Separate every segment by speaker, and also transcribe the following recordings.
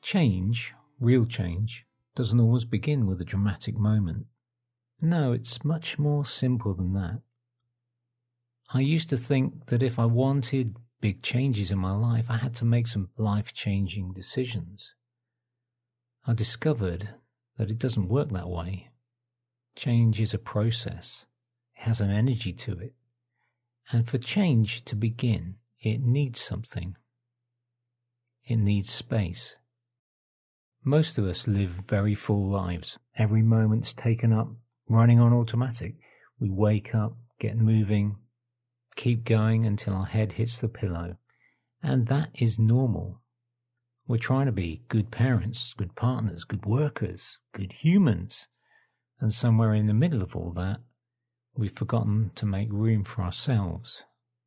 Speaker 1: Change, real change, doesn't always begin with a dramatic moment. No, it's much more simple than that. I used to think that if I wanted big changes in my life, I had to make some life-changing decisions. I discovered that it doesn't work that way. Change is a process. It has an energy to it. And for change to begin, it needs something. It needs space. Most of us live very full lives. Every moment's taken up, running on automatic. We wake up, get moving, keep going until our head hits the pillow. And that is normal. We're trying to be good parents, good partners, good workers, good humans. And somewhere in the middle of all that, we've forgotten to make room for ourselves,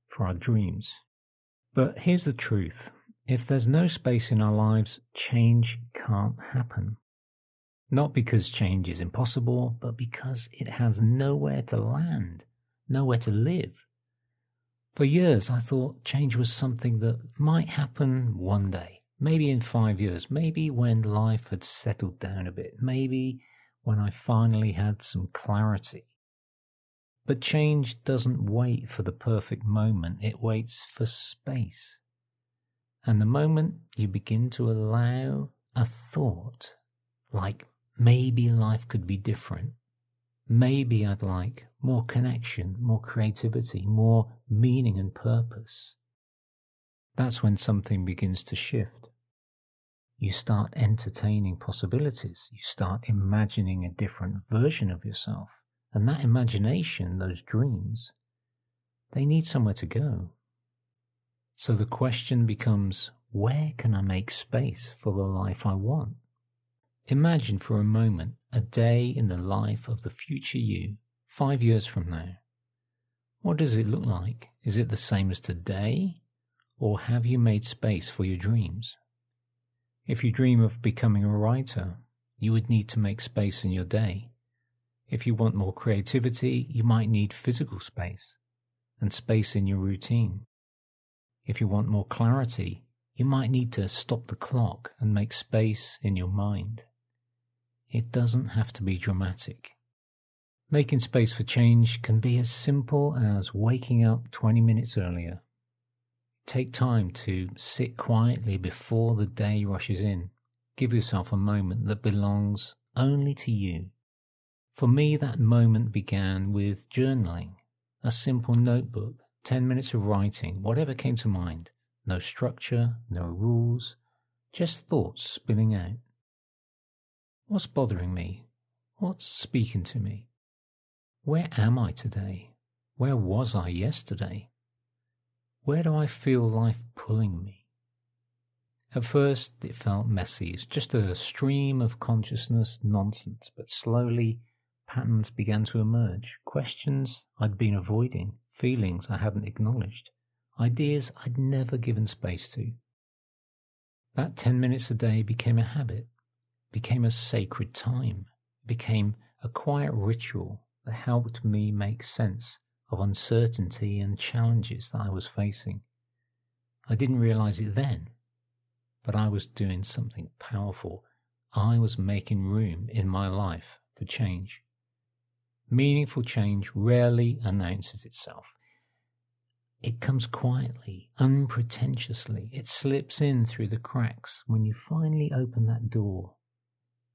Speaker 1: for our dreams. But here's the truth. If there's no space in our lives, change can't happen. Not because change is impossible, but because it has nowhere to land, nowhere to live. For years, I thought change was something that might happen one day, maybe in 5 years, maybe when life had settled down a bit, maybe when I finally had some clarity. But change doesn't wait for the perfect moment, it waits for space. And the moment you begin to allow a thought, like maybe life could be different, maybe I'd like more connection, more creativity, more meaning and purpose, that's when something begins to shift. You start entertaining possibilities, you start imagining a different version of yourself, and that imagination, those dreams, they need somewhere to go. So the question becomes, where can I make space for the life I want? Imagine for a moment a day in the life of the future you, 5 years from now. What does it look like? Is it the same as today? Or have you made space for your dreams? If you dream of becoming a writer, you would need to make space in your day. If you want more creativity, you might need physical space and space in your routine. If you want more clarity, you might need to stop the clock and make space in your mind. It doesn't have to be dramatic. Making space for change can be as simple as waking up 20 minutes earlier. Take time to sit quietly before the day rushes in. Give yourself a moment that belongs only to you. For me, that moment began with journaling, a simple notebook, 10 minutes of writing, whatever came to mind. No structure, no rules, just thoughts spilling out. What's bothering me? What's speaking to me? Where am I today? Where was I yesterday? Where do I feel life pulling me? At first it felt messy. It's just a stream of consciousness nonsense, but slowly patterns began to emerge. Questions I'd been avoiding, feelings I hadn't acknowledged, ideas I'd never given space to. That 10 minutes a day became a habit, became a sacred time, became a quiet ritual that helped me make sense of uncertainty and challenges that I was facing. I didn't realize it then, but I was doing something powerful. I was making room in my life for change. Meaningful change rarely announces itself. It comes quietly, unpretentiously. It slips in through the cracks when you finally open that door.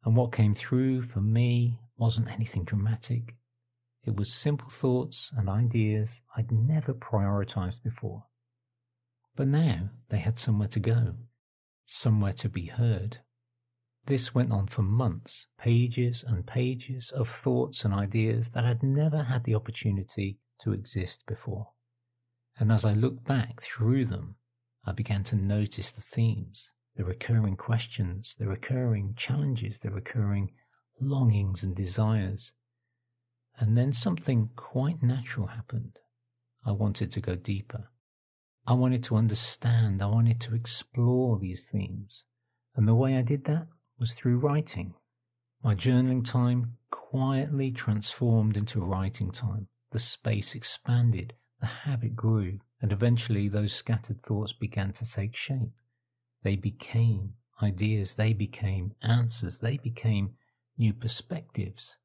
Speaker 1: And what came through for me wasn't anything dramatic. It was simple thoughts and ideas I'd never prioritized before. But now they had somewhere to go, somewhere to be heard. This went on for months, pages and pages of thoughts and ideas that had never had the opportunity to exist before. And as I looked back through them, I began to notice the themes, the recurring questions, the recurring challenges, the recurring longings and desires. And then something quite natural happened. I wanted to go deeper. I wanted to understand. I wanted to explore these themes. And the way I did that was through writing. My journaling time quietly transformed into writing time. The space expanded, the habit grew, and eventually those scattered thoughts began to take shape. They became ideas, they became answers, they became new perspectives.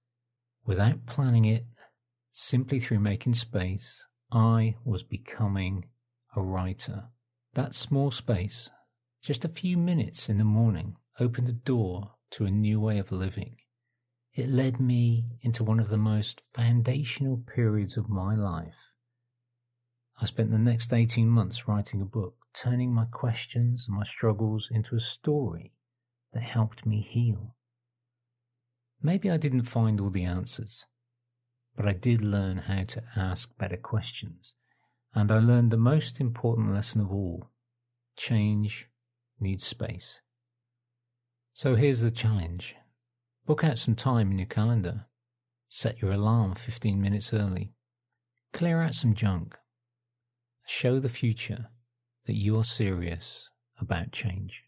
Speaker 1: Without planning it, simply through making space, I was becoming a writer. That small space, just a few minutes in the morning, opened the door to a new way of living. It led me into one of the most foundational periods of my life. I spent the next 18 months writing a book, turning my questions and my struggles into a story that helped me heal. Maybe I didn't find all the answers, but I did learn how to ask better questions, and I learned the most important lesson of all: change needs space. So here's the challenge. Book out some time in your calendar. Set your alarm 15 minutes early. Clear out some junk. Show the future that you're serious about change.